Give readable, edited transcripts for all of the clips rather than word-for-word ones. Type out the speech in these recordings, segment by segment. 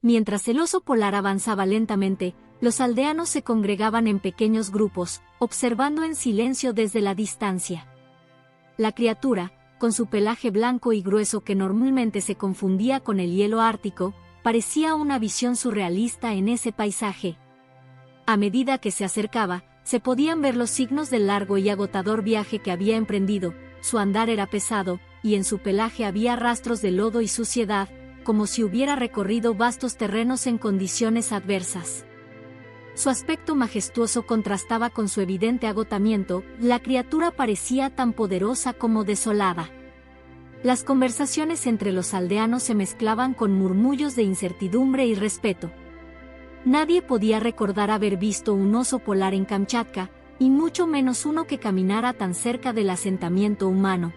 Mientras el oso polar avanzaba lentamente, los aldeanos se congregaban en pequeños grupos, observando en silencio desde la distancia. La criatura, con su pelaje blanco y grueso que normalmente se confundía con el hielo ártico, parecía una visión surrealista en ese paisaje. A medida que se acercaba, se podían ver los signos del largo y agotador viaje que había emprendido. Su andar era pesado, y en su pelaje había rastros de lodo y suciedad, como si hubiera recorrido vastos terrenos en condiciones adversas. Su aspecto majestuoso contrastaba con su evidente agotamiento. La criatura parecía tan poderosa como desolada. Las conversaciones entre los aldeanos se mezclaban con murmullos de incertidumbre y respeto. Nadie podía recordar haber visto un oso polar en Kamchatka, y mucho menos uno que caminara tan cerca del asentamiento humano.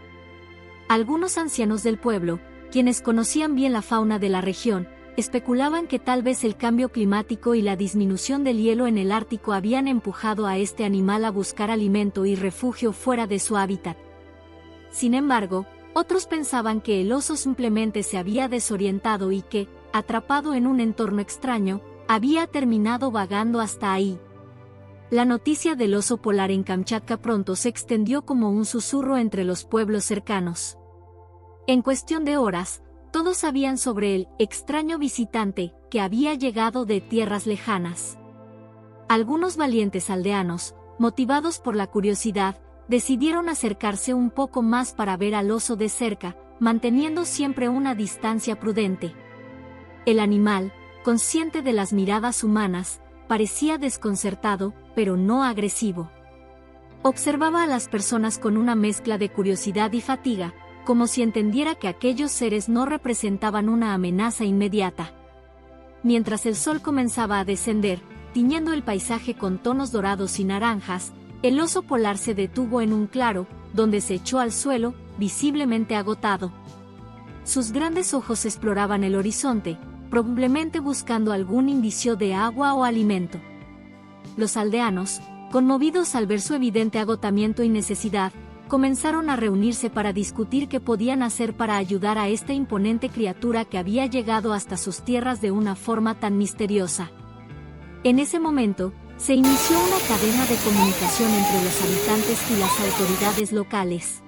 Algunos ancianos del pueblo, quienes conocían bien la fauna de la región, especulaban que tal vez el cambio climático y la disminución del hielo en el Ártico habían empujado a este animal a buscar alimento y refugio fuera de su hábitat. Sin embargo, otros pensaban que el oso simplemente se había desorientado y que, atrapado en un entorno extraño, había terminado vagando hasta ahí. La noticia del oso polar en Kamchatka pronto se extendió como un susurro entre los pueblos cercanos. En cuestión de horas, todos sabían sobre el extraño visitante que había llegado de tierras lejanas. Algunos valientes aldeanos, motivados por la curiosidad, decidieron acercarse un poco más para ver al oso de cerca, manteniendo siempre una distancia prudente. El animal, consciente de las miradas humanas, parecía desconcertado, pero no agresivo. Observaba a las personas con una mezcla de curiosidad y fatiga, como si entendiera que aquellos seres no representaban una amenaza inmediata. Mientras el sol comenzaba a descender, tiñendo el paisaje con tonos dorados y naranjas, el oso polar se detuvo en un claro, donde se echó al suelo, visiblemente agotado. Sus grandes ojos exploraban el horizonte, probablemente buscando algún indicio de agua o alimento. Los aldeanos, conmovidos al ver su evidente agotamiento y necesidad, comenzaron a reunirse para discutir qué podían hacer para ayudar a esta imponente criatura que había llegado hasta sus tierras de una forma tan misteriosa. En ese momento, se inició una cadena de comunicación entre los habitantes y las autoridades locales.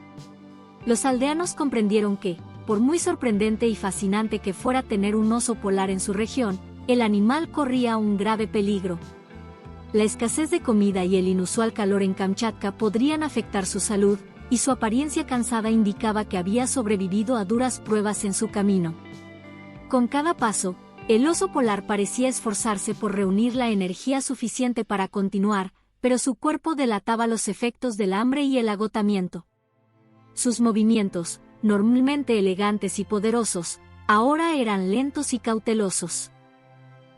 Los aldeanos comprendieron que, por muy sorprendente y fascinante que fuera tener un oso polar en su región, el animal corría un grave peligro. La escasez de comida y el inusual calor en Kamchatka podrían afectar su salud, y su apariencia cansada indicaba que había sobrevivido a duras pruebas en su camino. Con cada paso, el oso polar parecía esforzarse por reunir la energía suficiente para continuar, pero su cuerpo delataba los efectos del hambre y el agotamiento. Sus movimientos, normalmente elegantes y poderosos, ahora eran lentos y cautelosos.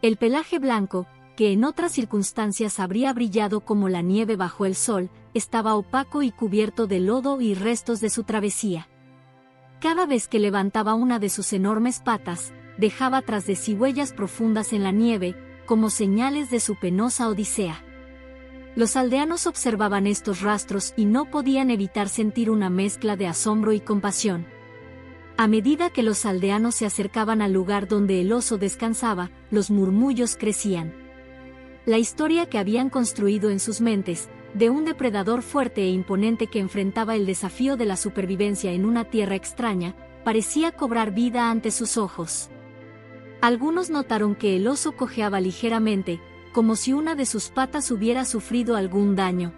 El pelaje blanco, que en otras circunstancias habría brillado como la nieve bajo el sol, estaba opaco y cubierto de lodo y restos de su travesía. Cada vez que levantaba una de sus enormes patas, dejaba tras de sí huellas profundas en la nieve, como señales de su penosa odisea. Los aldeanos observaban estos rastros y no podían evitar sentir una mezcla de asombro y compasión. A medida que los aldeanos se acercaban al lugar donde el oso descansaba, los murmullos crecían. La historia que habían construido en sus mentes, de un depredador fuerte e imponente que enfrentaba el desafío de la supervivencia en una tierra extraña, parecía cobrar vida ante sus ojos. Algunos notaron que el oso cojeaba ligeramente, como si una de sus patas hubiera sufrido algún daño.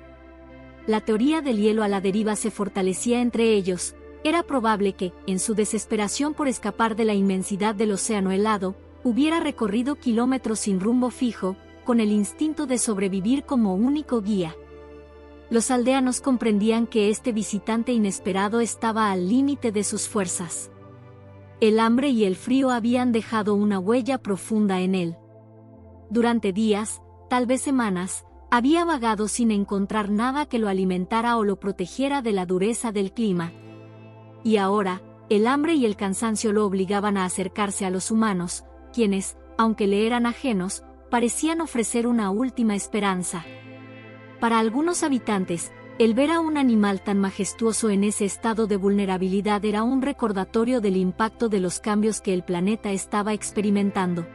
La teoría del hielo a la deriva se fortalecía entre ellos. Era probable que, en su desesperación por escapar de la inmensidad del océano helado, hubiera recorrido kilómetros sin rumbo fijo, con el instinto de sobrevivir como único guía. Los aldeanos comprendían que este visitante inesperado estaba al límite de sus fuerzas. El hambre y el frío habían dejado una huella profunda en él. Durante días, tal vez semanas, había vagado sin encontrar nada que lo alimentara o lo protegiera de la dureza del clima. Y ahora, el hambre y el cansancio lo obligaban a acercarse a los humanos, quienes, aunque le eran ajenos, parecían ofrecer una última esperanza. Para algunos habitantes, el ver a un animal tan majestuoso en ese estado de vulnerabilidad era un recordatorio del impacto de los cambios que el planeta estaba experimentando.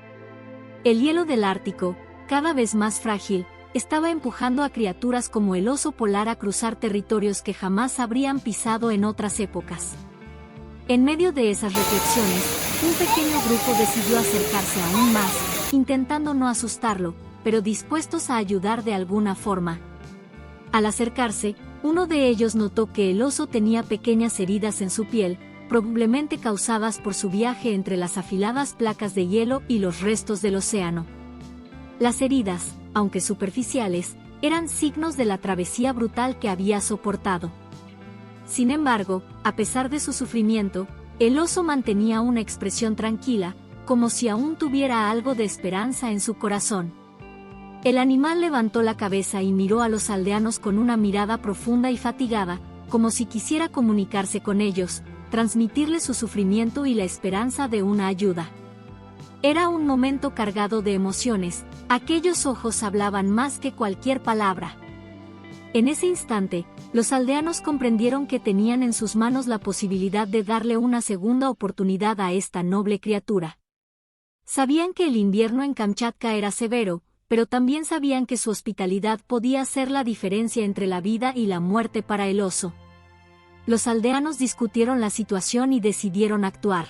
El hielo del Ártico, cada vez más frágil, estaba empujando a criaturas como el oso polar a cruzar territorios que jamás habrían pisado en otras épocas. En medio de esas reflexiones, un pequeño grupo decidió acercarse aún más, intentando no asustarlo, pero dispuestos a ayudar de alguna forma. Al acercarse, uno de ellos notó que el oso tenía pequeñas heridas en su piel, probablemente causadas por su viaje entre las afiladas placas de hielo y los restos del océano. Las heridas, aunque superficiales, eran signos de la travesía brutal que había soportado. Sin embargo, a pesar de su sufrimiento, el oso mantenía una expresión tranquila, como si aún tuviera algo de esperanza en su corazón. El animal levantó la cabeza y miró a los aldeanos con una mirada profunda y fatigada, como si quisiera comunicarse con ellos, transmitirles su sufrimiento y la esperanza de una ayuda. Era un momento cargado de emociones, aquellos ojos hablaban más que cualquier palabra. En ese instante, los aldeanos comprendieron que tenían en sus manos la posibilidad de darle una segunda oportunidad a esta noble criatura. Sabían que el invierno en Kamchatka era severo, pero también sabían que su hospitalidad podía hacer la diferencia entre la vida y la muerte para el oso. Los aldeanos discutieron la situación y decidieron actuar.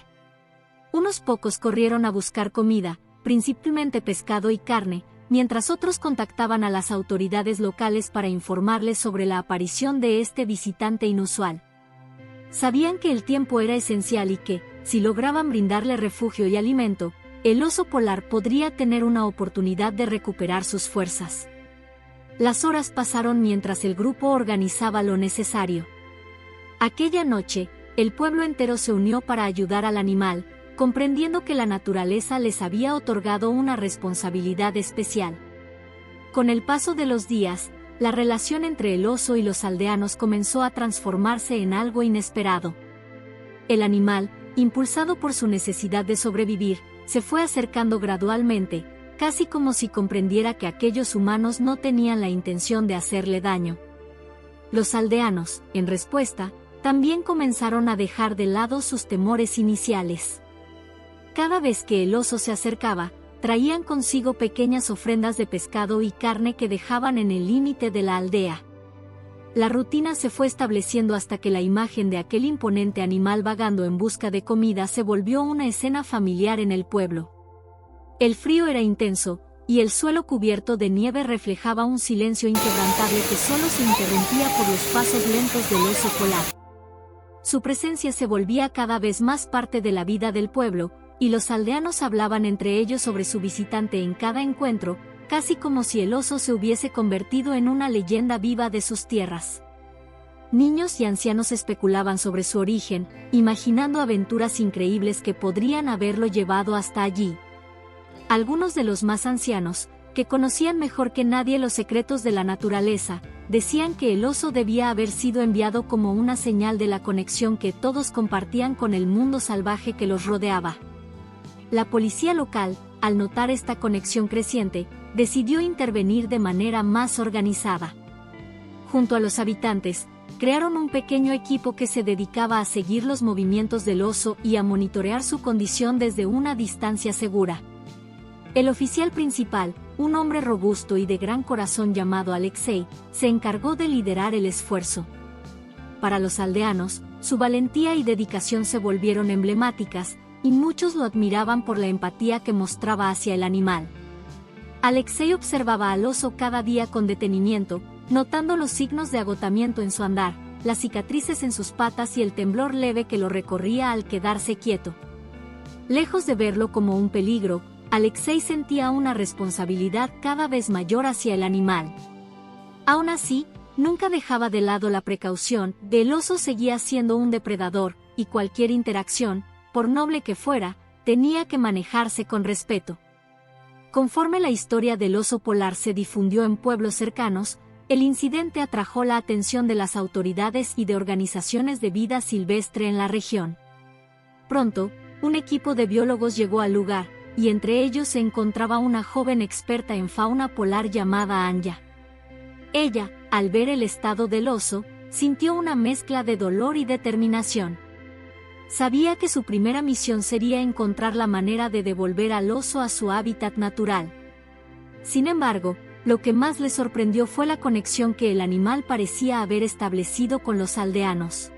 Unos pocos corrieron a buscar comida, principalmente pescado y carne, mientras otros contactaban a las autoridades locales para informarles sobre la aparición de este visitante inusual. Sabían que el tiempo era esencial y que, si lograban brindarle refugio y alimento, el oso polar podría tener una oportunidad de recuperar sus fuerzas. Las horas pasaron mientras el grupo organizaba lo necesario. Aquella noche, el pueblo entero se unió para ayudar al animal, comprendiendo que la naturaleza les había otorgado una responsabilidad especial. Con el paso de los días, la relación entre el oso y los aldeanos comenzó a transformarse en algo inesperado. El animal, impulsado por su necesidad de sobrevivir, se fue acercando gradualmente, casi como si comprendiera que aquellos humanos no tenían la intención de hacerle daño. Los aldeanos, en respuesta, también comenzaron a dejar de lado sus temores iniciales. Cada vez que el oso se acercaba, traían consigo pequeñas ofrendas de pescado y carne que dejaban en el límite de la aldea. La rutina se fue estableciendo hasta que la imagen de aquel imponente animal vagando en busca de comida se volvió una escena familiar en el pueblo. El frío era intenso, y el suelo cubierto de nieve reflejaba un silencio inquebrantable que solo se interrumpía por los pasos lentos del oso polar. Su presencia se volvía cada vez más parte de la vida del pueblo, y los aldeanos hablaban entre ellos sobre su visitante en cada encuentro, casi como si el oso se hubiese convertido en una leyenda viva de sus tierras. Niños y ancianos especulaban sobre su origen, imaginando aventuras increíbles que podrían haberlo llevado hasta allí. Algunos de los más ancianos, que conocían mejor que nadie los secretos de la naturaleza, decían que el oso debía haber sido enviado como una señal de la conexión que todos compartían con el mundo salvaje que los rodeaba. La policía local, al notar esta conexión creciente, decidió intervenir de manera más organizada. Junto a los habitantes, crearon un pequeño equipo que se dedicaba a seguir los movimientos del oso y a monitorear su condición desde una distancia segura. El oficial principal, un hombre robusto y de gran corazón llamado Alexei, se encargó de liderar el esfuerzo. Para los aldeanos, su valentía y dedicación se volvieron emblemáticas, y muchos lo admiraban por la empatía que mostraba hacia el animal. Alexei observaba al oso cada día con detenimiento, notando los signos de agotamiento en su andar, las cicatrices en sus patas y el temblor leve que lo recorría al quedarse quieto. Lejos de verlo como un peligro, Alexei sentía una responsabilidad cada vez mayor hacia el animal. Aún así, nunca dejaba de lado la precaución, el oso seguía siendo un depredador, y cualquier interacción, por noble que fuera, tenía que manejarse con respeto. Conforme la historia del oso polar se difundió en pueblos cercanos, el incidente atrajo la atención de las autoridades y de organizaciones de vida silvestre en la región. Pronto, un equipo de biólogos llegó al lugar, y entre ellos se encontraba una joven experta en fauna polar llamada Anya. Ella, al ver el estado del oso, sintió una mezcla de dolor y determinación. Sabía que su primera misión sería encontrar la manera de devolver al oso a su hábitat natural. Sin embargo, lo que más le sorprendió fue la conexión que el animal parecía haber establecido con los aldeanos.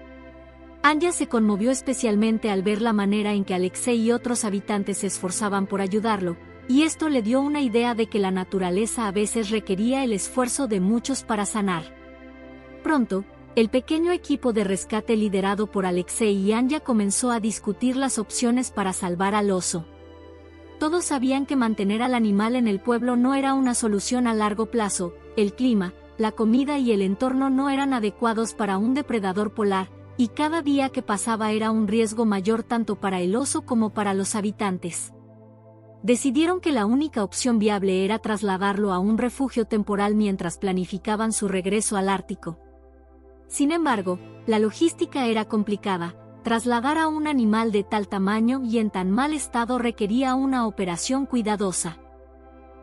Anya se conmovió especialmente al ver la manera en que Alexei y otros habitantes se esforzaban por ayudarlo, y esto le dio una idea de que la naturaleza a veces requería el esfuerzo de muchos para sanar. Pronto, el pequeño equipo de rescate liderado por Alexei y Anya comenzó a discutir las opciones para salvar al oso. Todos sabían que mantener al animal en el pueblo no era una solución a largo plazo, el clima, la comida y el entorno no eran adecuados para un depredador polar, y cada día que pasaba era un riesgo mayor tanto para el oso como para los habitantes. Decidieron que la única opción viable era trasladarlo a un refugio temporal mientras planificaban su regreso al Ártico. Sin embargo, la logística era complicada. Trasladar a un animal de tal tamaño y en tan mal estado requería una operación cuidadosa.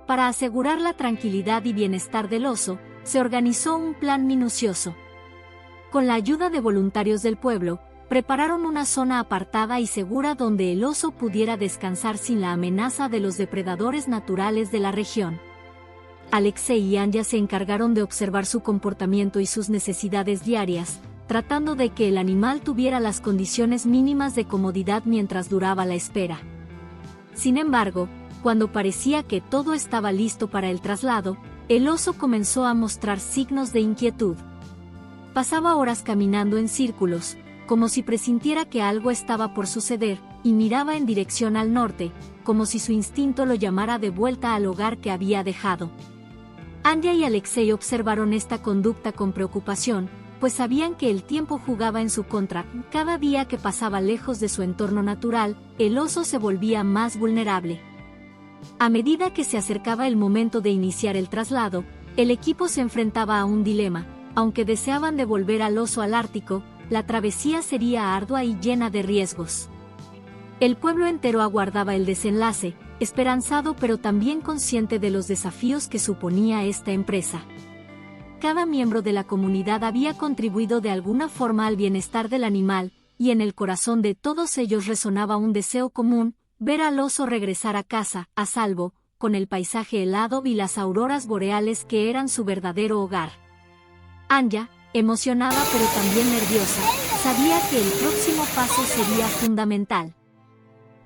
Para asegurar la tranquilidad y bienestar del oso, se organizó un plan minucioso. Con la ayuda de voluntarios del pueblo, prepararon una zona apartada y segura donde el oso pudiera descansar sin la amenaza de los depredadores naturales de la región. Alexei y Anya se encargaron de observar su comportamiento y sus necesidades diarias, tratando de que el animal tuviera las condiciones mínimas de comodidad mientras duraba la espera. Sin embargo, cuando parecía que todo estaba listo para el traslado, el oso comenzó a mostrar signos de inquietud. Pasaba horas caminando en círculos, como si presintiera que algo estaba por suceder, y miraba en dirección al norte, como si su instinto lo llamara de vuelta al hogar que había dejado. Anya y Alexei observaron esta conducta con preocupación, pues sabían que el tiempo jugaba en su contra. Cada día que pasaba lejos de su entorno natural, el oso se volvía más vulnerable. A medida que se acercaba el momento de iniciar el traslado, el equipo se enfrentaba a un dilema. Aunque deseaban devolver al oso al Ártico, la travesía sería ardua y llena de riesgos. El pueblo entero aguardaba el desenlace, esperanzado pero también consciente de los desafíos que suponía esta empresa. Cada miembro de la comunidad había contribuido de alguna forma al bienestar del animal, y en el corazón de todos ellos resonaba un deseo común: ver al oso regresar a casa, a salvo, con el paisaje helado y las auroras boreales que eran su verdadero hogar. Anya, emocionada pero también nerviosa, sabía que el próximo paso sería fundamental.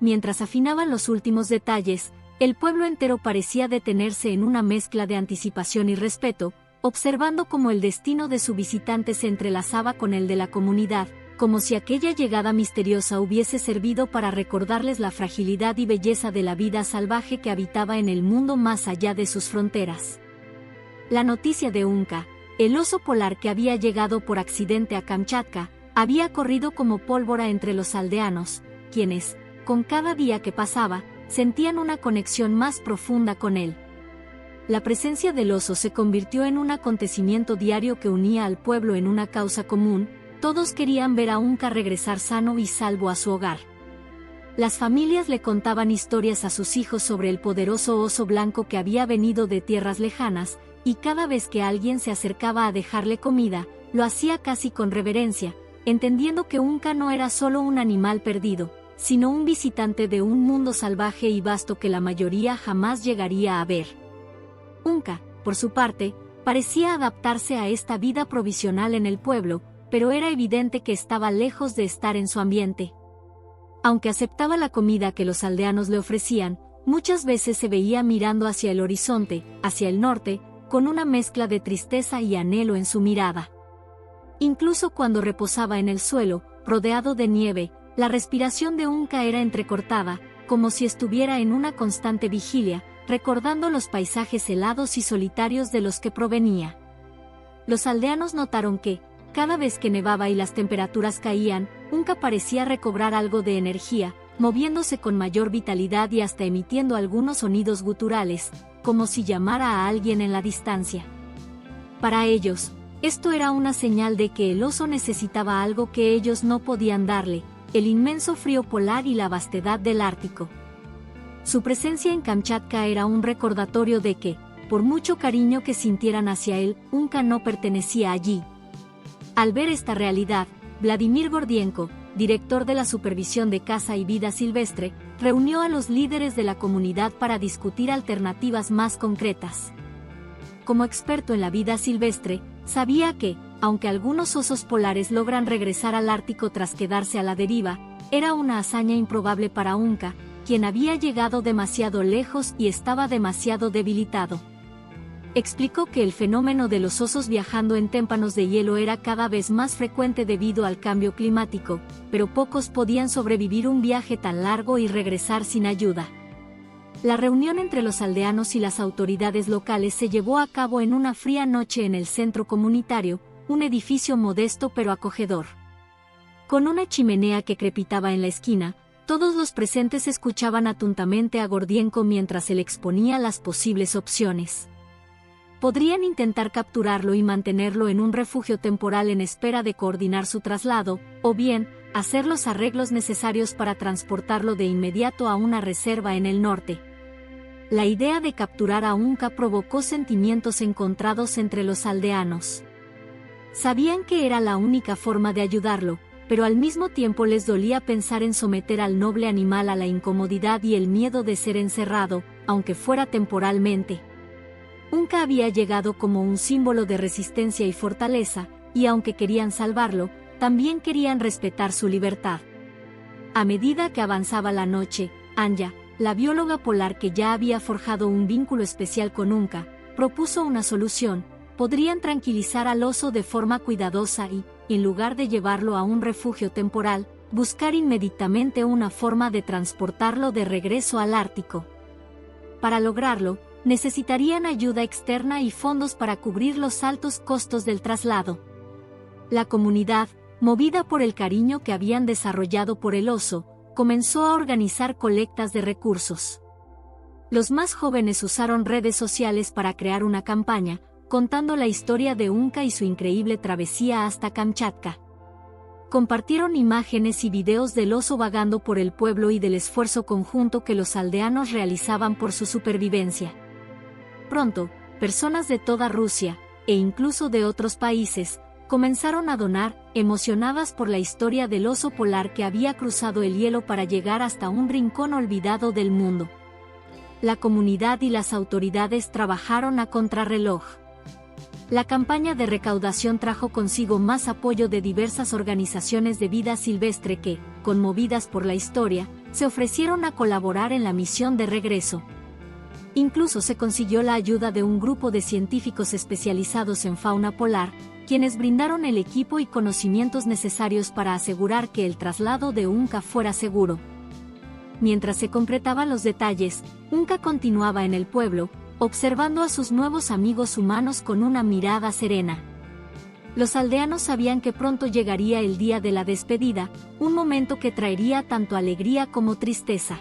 Mientras afinaban los últimos detalles, el pueblo entero parecía detenerse en una mezcla de anticipación y respeto, observando cómo el destino de su visitante se entrelazaba con el de la comunidad, como si aquella llegada misteriosa hubiese servido para recordarles la fragilidad y belleza de la vida salvaje que habitaba en el mundo más allá de sus fronteras. La noticia de Unka, el oso polar que había llegado por accidente a Kamchatka, había corrido como pólvora entre los aldeanos, quienes, con cada día que pasaba, sentían una conexión más profunda con él. La presencia del oso se convirtió en un acontecimiento diario que unía al pueblo en una causa común. Todos querían ver a Unka regresar sano y salvo a su hogar. Las familias le contaban historias a sus hijos sobre el poderoso oso blanco que había venido de tierras lejanas, y cada vez que alguien se acercaba a dejarle comida, lo hacía casi con reverencia, entendiendo que Unka no era solo un animal perdido, sino un visitante de un mundo salvaje y vasto que la mayoría jamás llegaría a ver. Unka, por su parte, parecía adaptarse a esta vida provisional en el pueblo, pero era evidente que estaba lejos de estar en su ambiente. Aunque aceptaba la comida que los aldeanos le ofrecían, muchas veces se veía mirando hacia el horizonte, hacia el norte, con una mezcla de tristeza y anhelo en su mirada. Incluso cuando reposaba en el suelo, rodeado de nieve, la respiración de Unka era entrecortada, como si estuviera en una constante vigilia, recordando los paisajes helados y solitarios de los que provenía. Los aldeanos notaron que, cada vez que nevaba y las temperaturas caían, Unka parecía recobrar algo de energía, moviéndose con mayor vitalidad y hasta emitiendo algunos sonidos guturales, como si llamara a alguien en la distancia. Para ellos, esto era una señal de que el oso necesitaba algo que ellos no podían darle: el inmenso frío polar y la vastedad del Ártico. Su presencia en Kamchatka era un recordatorio de que, por mucho cariño que sintieran hacia él, Unka no pertenecía allí. Al ver esta realidad, Vladimir Gordienko, director de la Supervisión de Caza y Vida Silvestre, reunió a los líderes de la comunidad para discutir alternativas más concretas. Como experto en la vida silvestre, sabía que, aunque algunos osos polares logran regresar al Ártico tras quedarse a la deriva, era una hazaña improbable para Unka, quien había llegado demasiado lejos y estaba demasiado debilitado. Explicó que el fenómeno de los osos viajando en témpanos de hielo era cada vez más frecuente debido al cambio climático, pero pocos podían sobrevivir un viaje tan largo y regresar sin ayuda. La reunión entre los aldeanos y las autoridades locales se llevó a cabo en una fría noche en el centro comunitario, un edificio modesto pero acogedor. Con una chimenea que crepitaba en la esquina, todos los presentes escuchaban atentamente a Gordienko mientras él exponía las posibles opciones. Podrían intentar capturarlo y mantenerlo en un refugio temporal en espera de coordinar su traslado, o bien, hacer los arreglos necesarios para transportarlo de inmediato a una reserva en el norte. La idea de capturar a Unka provocó sentimientos encontrados entre los aldeanos. Sabían que era la única forma de ayudarlo, pero al mismo tiempo les dolía pensar en someter al noble animal a la incomodidad y el miedo de ser encerrado, aunque fuera temporalmente. Unka había llegado como un símbolo de resistencia y fortaleza, y aunque querían salvarlo, también querían respetar su libertad. A medida que avanzaba la noche, Anya, la bióloga polar que ya había forjado un vínculo especial con Unka, propuso una solución. Podrían tranquilizar al oso de forma cuidadosa y, en lugar de llevarlo a un refugio temporal, buscar inmediatamente una forma de transportarlo de regreso al Ártico. Para lograrlo, necesitarían ayuda externa y fondos para cubrir los altos costos del traslado. La comunidad, movida por el cariño que habían desarrollado por el oso, comenzó a organizar colectas de recursos. Los más jóvenes usaron redes sociales para crear una campaña, contando la historia de Unka y su increíble travesía hasta Kamchatka. Compartieron imágenes y videos del oso vagando por el pueblo y del esfuerzo conjunto que los aldeanos realizaban por su supervivencia. Pronto, personas de toda Rusia, e incluso de otros países, comenzaron a donar, emocionadas por la historia del oso polar que había cruzado el hielo para llegar hasta un rincón olvidado del mundo. La comunidad y las autoridades trabajaron a contrarreloj. La campaña de recaudación trajo consigo más apoyo de diversas organizaciones de vida silvestre que, conmovidas por la historia, se ofrecieron a colaborar en la misión de regreso. Incluso se consiguió la ayuda de un grupo de científicos especializados en fauna polar, quienes brindaron el equipo y conocimientos necesarios para asegurar que el traslado de Unka fuera seguro. Mientras se concretaban los detalles, Unka continuaba en el pueblo, observando a sus nuevos amigos humanos con una mirada serena. Los aldeanos sabían que pronto llegaría el día de la despedida, un momento que traería tanto alegría como tristeza.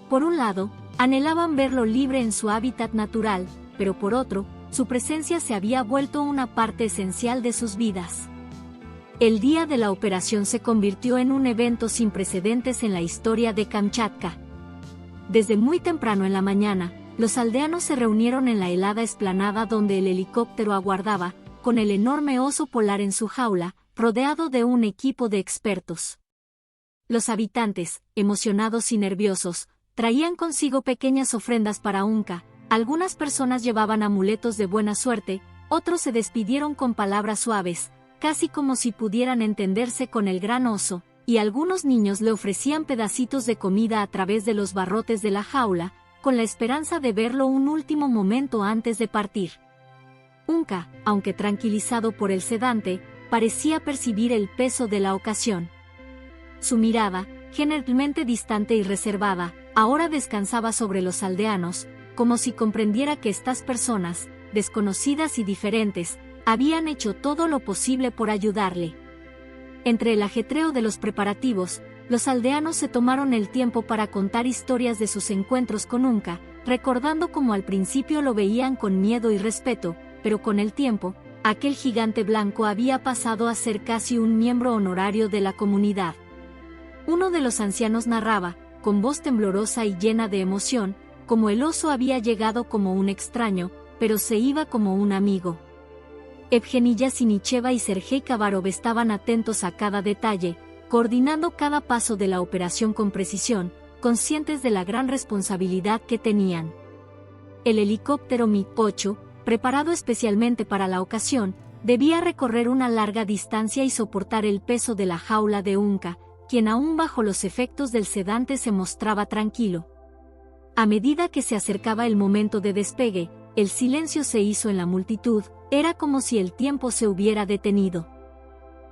Por un lado, anhelaban verlo libre en su hábitat natural, pero por otro, su presencia se había vuelto una parte esencial de sus vidas. El día de la operación se convirtió en un evento sin precedentes en la historia de Kamchatka. Desde muy temprano en la mañana, los aldeanos se reunieron en la helada explanada donde el helicóptero aguardaba, con el enorme oso polar en su jaula, rodeado de un equipo de expertos. Los habitantes, emocionados y nerviosos, traían consigo pequeñas ofrendas para Unka. Algunas personas llevaban amuletos de buena suerte, otros se despidieron con palabras suaves, casi como si pudieran entenderse con el gran oso, y algunos niños le ofrecían pedacitos de comida a través de los barrotes de la jaula, con la esperanza de verlo un último momento antes de partir. Unka, aunque tranquilizado por el sedante, parecía percibir el peso de la ocasión. Su mirada, generalmente distante y reservada, ahora descansaba sobre los aldeanos, como si comprendiera que estas personas, desconocidas y diferentes, habían hecho todo lo posible por ayudarle. Entre el ajetreo de los preparativos, los aldeanos se tomaron el tiempo para contar historias de sus encuentros con Unka, recordando cómo al principio lo veían con miedo y respeto, pero con el tiempo, aquel gigante blanco había pasado a ser casi un miembro honorario de la comunidad. Uno de los ancianos narraba, con voz temblorosa y llena de emoción, como el oso había llegado como un extraño, pero se iba como un amigo. Evgenia Sinicheva y Sergei Kavarov estaban atentos a cada detalle, coordinando cada paso de la operación con precisión, conscientes de la gran responsabilidad que tenían. El helicóptero MiG-8, preparado especialmente para la ocasión, debía recorrer una larga distancia y soportar el peso de la jaula de Unka, quien aún bajo los efectos del sedante se mostraba tranquilo. A medida que se acercaba el momento de despegue, el silencio se hizo en la multitud, era como si el tiempo se hubiera detenido.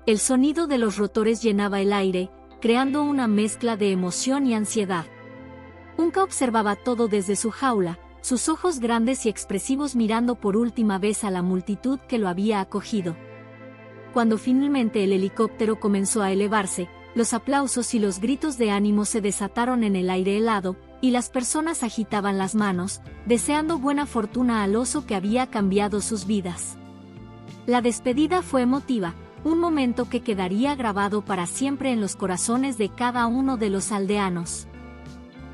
El sonido de los rotores llenaba el aire, creando una mezcla de emoción y ansiedad. Unka observaba todo desde su jaula, sus ojos grandes y expresivos mirando por última vez a la multitud que lo había acogido. Cuando finalmente el helicóptero comenzó a elevarse, los aplausos y los gritos de ánimo se desataron en el aire helado, y las personas agitaban las manos, deseando buena fortuna al oso que había cambiado sus vidas. La despedida fue emotiva, un momento que quedaría grabado para siempre en los corazones de cada uno de los aldeanos.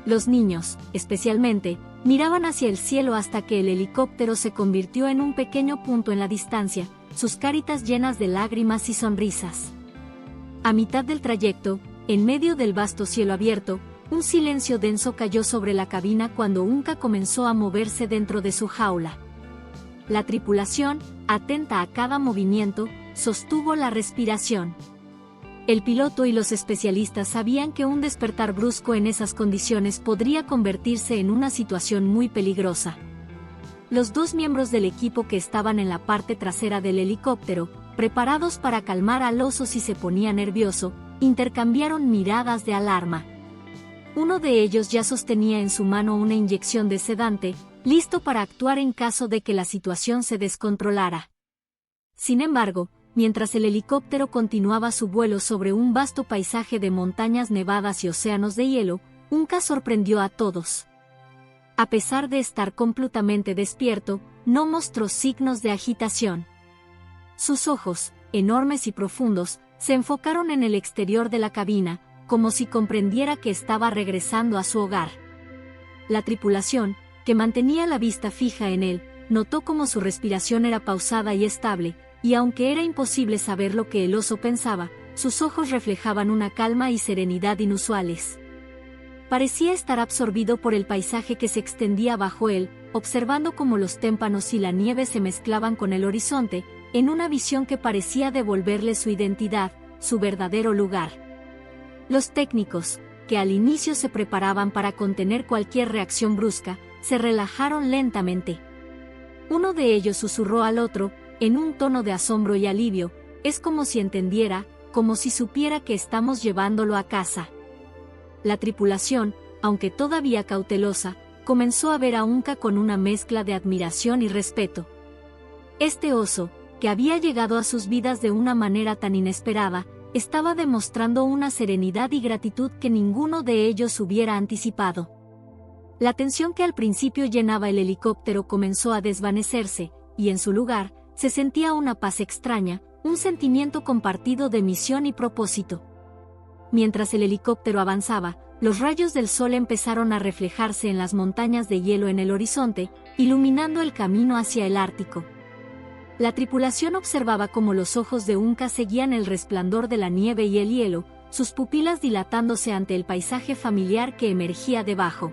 Los niños, especialmente, miraban hacia el cielo hasta que el helicóptero se convirtió en un pequeño punto en la distancia, sus caritas llenas de lágrimas y sonrisas. A mitad del trayecto, en medio del vasto cielo abierto, un silencio denso cayó sobre la cabina cuando Unka comenzó a moverse dentro de su jaula. La tripulación, atenta a cada movimiento, sostuvo la respiración. El piloto y los especialistas sabían que un despertar brusco en esas condiciones podría convertirse en una situación muy peligrosa. Los dos miembros del equipo que estaban en la parte trasera del helicóptero, preparados para calmar al oso si se ponía nervioso, intercambiaron miradas de alarma. Uno de ellos ya sostenía en su mano una inyección de sedante, listo para actuar en caso de que la situación se descontrolara. Sin embargo, mientras el helicóptero continuaba su vuelo sobre un vasto paisaje de montañas nevadas y océanos de hielo, Unka sorprendió a todos. A pesar de estar completamente despierto, no mostró signos de agitación. Sus ojos, enormes y profundos, se enfocaron en el exterior de la cabina, como si comprendiera que estaba regresando a su hogar. La tripulación, que mantenía la vista fija en él, notó cómo su respiración era pausada y estable, y aunque era imposible saber lo que el oso pensaba, sus ojos reflejaban una calma y serenidad inusuales. Parecía estar absorbido por el paisaje que se extendía bajo él, observando cómo los témpanos y la nieve se mezclaban con el horizonte, en una visión que parecía devolverle su identidad, su verdadero lugar. Los técnicos, que al inicio se preparaban para contener cualquier reacción brusca, se relajaron lentamente. Uno de ellos susurró al otro, en un tono de asombro y alivio, es como si entendiera, como si supiera que estamos llevándolo a casa. La tripulación, aunque todavía cautelosa, comenzó a ver a Unka con una mezcla de admiración y respeto. Este oso, que había llegado a sus vidas de una manera tan inesperada, estaba demostrando una serenidad y gratitud que ninguno de ellos hubiera anticipado. La tensión que al principio llenaba el helicóptero comenzó a desvanecerse, y en su lugar, se sentía una paz extraña, un sentimiento compartido de misión y propósito. Mientras el helicóptero avanzaba, los rayos del sol empezaron a reflejarse en las montañas de hielo en el horizonte, iluminando el camino hacia el Ártico. La tripulación observaba cómo los ojos de Unka seguían el resplandor de la nieve y el hielo, sus pupilas dilatándose ante el paisaje familiar que emergía debajo.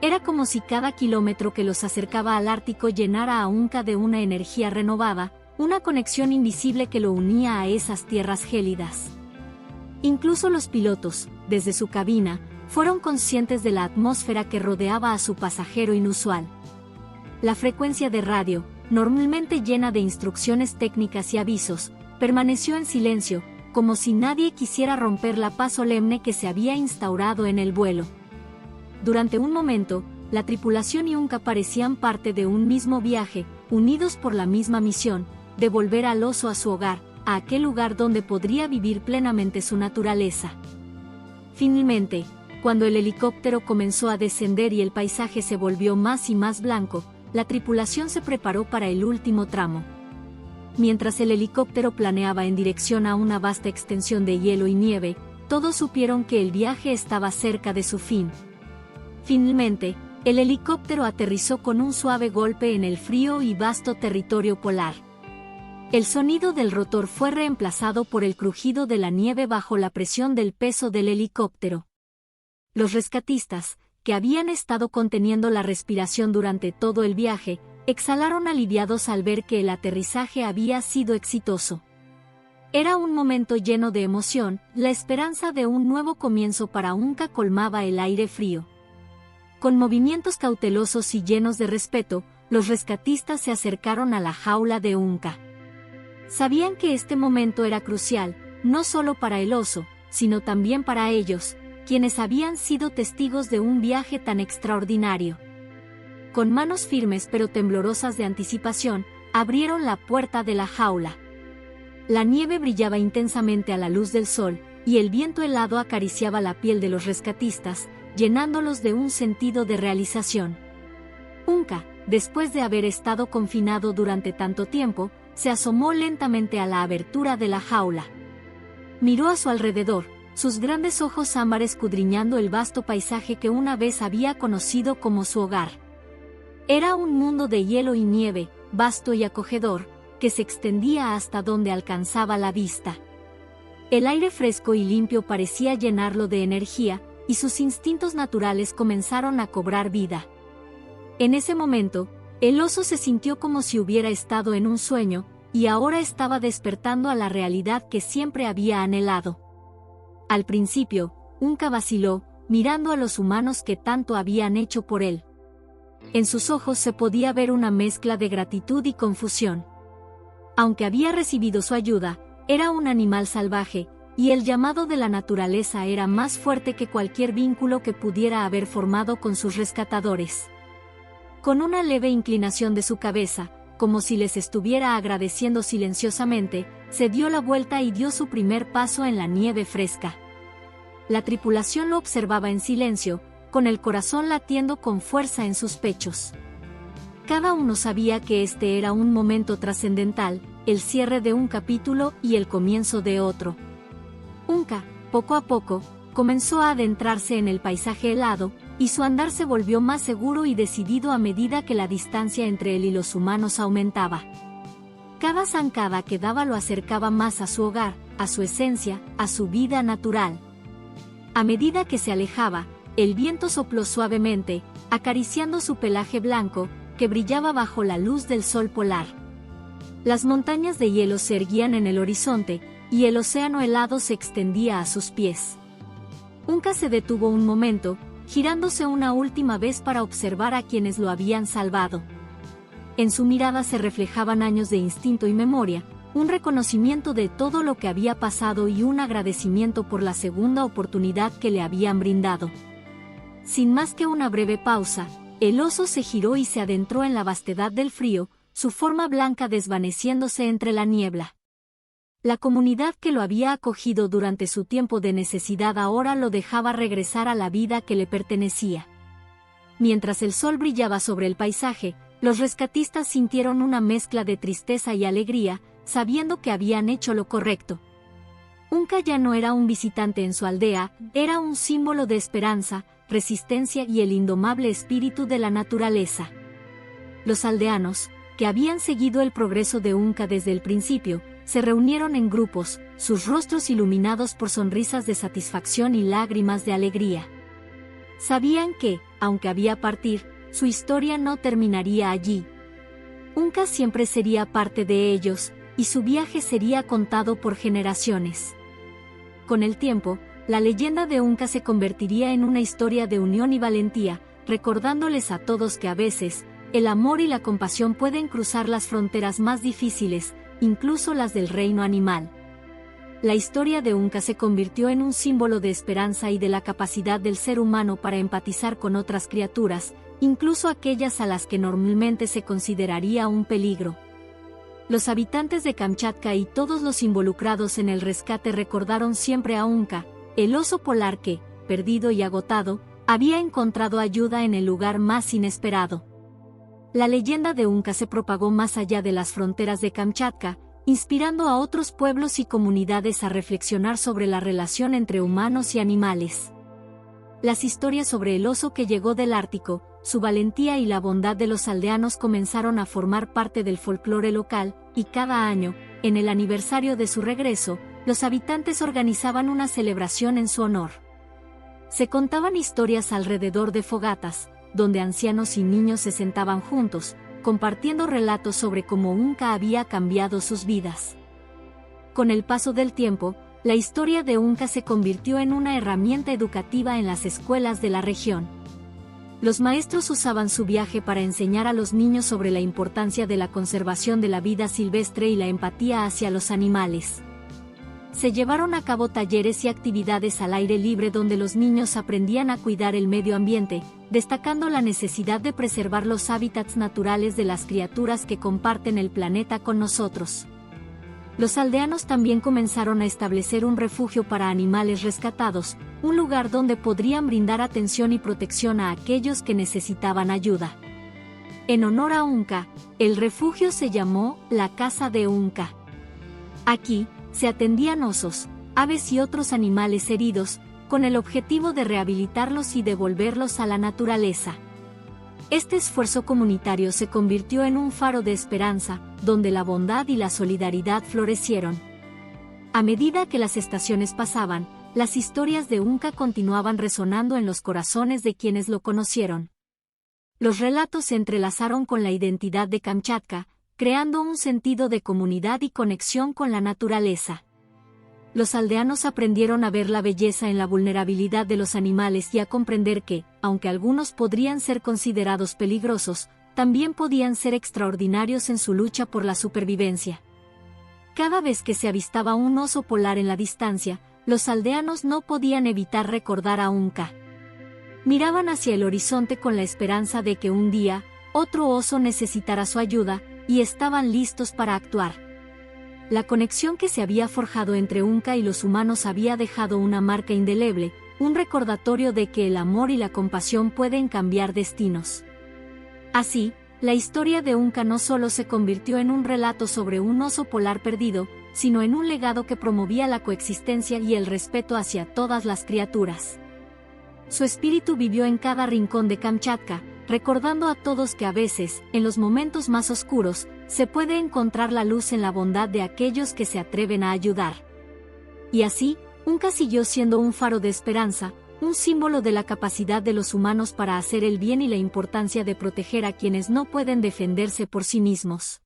Era como si cada kilómetro que los acercaba al Ártico llenara a Unka de una energía renovada, una conexión invisible que lo unía a esas tierras gélidas. Incluso los pilotos, desde su cabina, fueron conscientes de la atmósfera que rodeaba a su pasajero inusual. La frecuencia de radio, normalmente llena de instrucciones técnicas y avisos, permaneció en silencio, como si nadie quisiera romper la paz solemne que se había instaurado en el vuelo. Durante un momento, la tripulación y Unka parecían parte de un mismo viaje, unidos por la misma misión, de volver al oso a su hogar, a aquel lugar donde podría vivir plenamente su naturaleza. Finalmente, cuando el helicóptero comenzó a descender y el paisaje se volvió más y más blanco, la tripulación se preparó para el último tramo. Mientras el helicóptero planeaba en dirección a una vasta extensión de hielo y nieve, todos supieron que el viaje estaba cerca de su fin. Finalmente, el helicóptero aterrizó con un suave golpe en el frío y vasto territorio polar. El sonido del rotor fue reemplazado por el crujido de la nieve bajo la presión del peso del helicóptero. Los rescatistas, que habían estado conteniendo la respiración durante todo el viaje, exhalaron aliviados al ver que el aterrizaje había sido exitoso. Era un momento lleno de emoción, la esperanza de un nuevo comienzo para Unka colmaba el aire frío. Con movimientos cautelosos y llenos de respeto, los rescatistas se acercaron a la jaula de Unka. Sabían que este momento era crucial, no solo para el oso, sino también para ellos, quienes habían sido testigos de un viaje tan extraordinario. Con manos firmes pero temblorosas de anticipación, abrieron la puerta de la jaula. La nieve brillaba intensamente a la luz del sol, y el viento helado acariciaba la piel de los rescatistas, llenándolos de un sentido de realización. Unka, después de haber estado confinado durante tanto tiempo, se asomó lentamente a la abertura de la jaula. Miró a su alrededor, sus grandes ojos ámbar escudriñando el vasto paisaje que una vez había conocido como su hogar. Era un mundo de hielo y nieve, vasto y acogedor, que se extendía hasta donde alcanzaba la vista. El aire fresco y limpio parecía llenarlo de energía, y sus instintos naturales comenzaron a cobrar vida. En ese momento, el oso se sintió como si hubiera estado en un sueño, y ahora estaba despertando a la realidad que siempre había anhelado. Al principio, Unka vaciló, mirando a los humanos que tanto habían hecho por él. En sus ojos se podía ver una mezcla de gratitud y confusión. Aunque había recibido su ayuda, era un animal salvaje, y el llamado de la naturaleza era más fuerte que cualquier vínculo que pudiera haber formado con sus rescatadores. Con una leve inclinación de su cabeza, como si les estuviera agradeciendo silenciosamente, se dio la vuelta y dio su primer paso en la nieve fresca. La tripulación lo observaba en silencio, con el corazón latiendo con fuerza en sus pechos. Cada uno sabía que este era un momento trascendental, el cierre de un capítulo y el comienzo de otro. Unka, poco a poco, comenzó a adentrarse en el paisaje helado, y su andar se volvió más seguro y decidido a medida que la distancia entre él y los humanos aumentaba. Cada zancada que daba lo acercaba más a su hogar, a su esencia, a su vida natural. A medida que se alejaba, el viento sopló suavemente, acariciando su pelaje blanco, que brillaba bajo la luz del sol polar. Las montañas de hielo se erguían en el horizonte, y el océano helado se extendía a sus pies. Unka se detuvo un momento, girándose una última vez para observar a quienes lo habían salvado. En su mirada se reflejaban años de instinto y memoria, un reconocimiento de todo lo que había pasado y un agradecimiento por la segunda oportunidad que le habían brindado. Sin más que una breve pausa, el oso se giró y se adentró en la vastedad del frío, su forma blanca desvaneciéndose entre la niebla. La comunidad que lo había acogido durante su tiempo de necesidad ahora lo dejaba regresar a la vida que le pertenecía. Mientras el sol brillaba sobre el paisaje, los rescatistas sintieron una mezcla de tristeza y alegría, sabiendo que habían hecho lo correcto. Unka ya no era un visitante en su aldea, era un símbolo de esperanza, resistencia y el indomable espíritu de la naturaleza. Los aldeanos, que habían seguido el progreso de Unka desde el principio, se reunieron en grupos, sus rostros iluminados por sonrisas de satisfacción y lágrimas de alegría. Sabían que, aunque había partir, su historia no terminaría allí. Unka siempre sería parte de ellos, y su viaje sería contado por generaciones. Con el tiempo, la leyenda de Unka se convertiría en una historia de unión y valentía, recordándoles a todos que a veces, el amor y la compasión pueden cruzar las fronteras más difíciles, incluso las del reino animal. La historia de Unka se convirtió en un símbolo de esperanza y de la capacidad del ser humano para empatizar con otras criaturas, incluso aquellas a las que normalmente se consideraría un peligro. Los habitantes de Kamchatka y todos los involucrados en el rescate recordaron siempre a Unka, el oso polar que, perdido y agotado, había encontrado ayuda en el lugar más inesperado. La leyenda de Unka se propagó más allá de las fronteras de Kamchatka, inspirando a otros pueblos y comunidades a reflexionar sobre la relación entre humanos y animales. Las historias sobre el oso que llegó del Ártico, su valentía y la bondad de los aldeanos comenzaron a formar parte del folclore local, y cada año, en el aniversario de su regreso, los habitantes organizaban una celebración en su honor. Se contaban historias alrededor de fogatas, donde ancianos y niños se sentaban juntos, compartiendo relatos sobre cómo Unka había cambiado sus vidas. Con el paso del tiempo, la historia de Unka se convirtió en una herramienta educativa en las escuelas de la región. Los maestros usaban su viaje para enseñar a los niños sobre la importancia de la conservación de la vida silvestre y la empatía hacia los animales. Se llevaron a cabo talleres y actividades al aire libre donde los niños aprendían a cuidar el medio ambiente, destacando la necesidad de preservar los hábitats naturales de las criaturas que comparten el planeta con nosotros. Los aldeanos también comenzaron a establecer un refugio para animales rescatados, un lugar donde podrían brindar atención y protección a aquellos que necesitaban ayuda. En honor a Unka, el refugio se llamó la Casa de Unka. Aquí, se atendían osos, aves y otros animales heridos, con el objetivo de rehabilitarlos y devolverlos a la naturaleza. Este esfuerzo comunitario se convirtió en un faro de esperanza, donde la bondad y la solidaridad florecieron. A medida que las estaciones pasaban, las historias de Unka continuaban resonando en los corazones de quienes lo conocieron. Los relatos se entrelazaron con la identidad de Kamchatka, creando un sentido de comunidad y conexión con la naturaleza. Los aldeanos aprendieron a ver la belleza en la vulnerabilidad de los animales y a comprender que, aunque algunos podrían ser considerados peligrosos, también podían ser extraordinarios en su lucha por la supervivencia. Cada vez que se avistaba un oso polar en la distancia, los aldeanos no podían evitar recordar a Unka. Miraban hacia el horizonte con la esperanza de que un día, otro oso necesitara su ayuda, y estaban listos para actuar. La conexión que se había forjado entre Unka y los humanos había dejado una marca indeleble, un recordatorio de que el amor y la compasión pueden cambiar destinos. Así, la historia de Unka no solo se convirtió en un relato sobre un oso polar perdido, sino en un legado que promovía la coexistencia y el respeto hacia todas las criaturas. Su espíritu vivió en cada rincón de Kamchatka, recordando a todos que a veces, en los momentos más oscuros, se puede encontrar la luz en la bondad de aquellos que se atreven a ayudar. Y así, Unka siguió siendo un faro de esperanza, un símbolo de la capacidad de los humanos para hacer el bien y la importancia de proteger a quienes no pueden defenderse por sí mismos.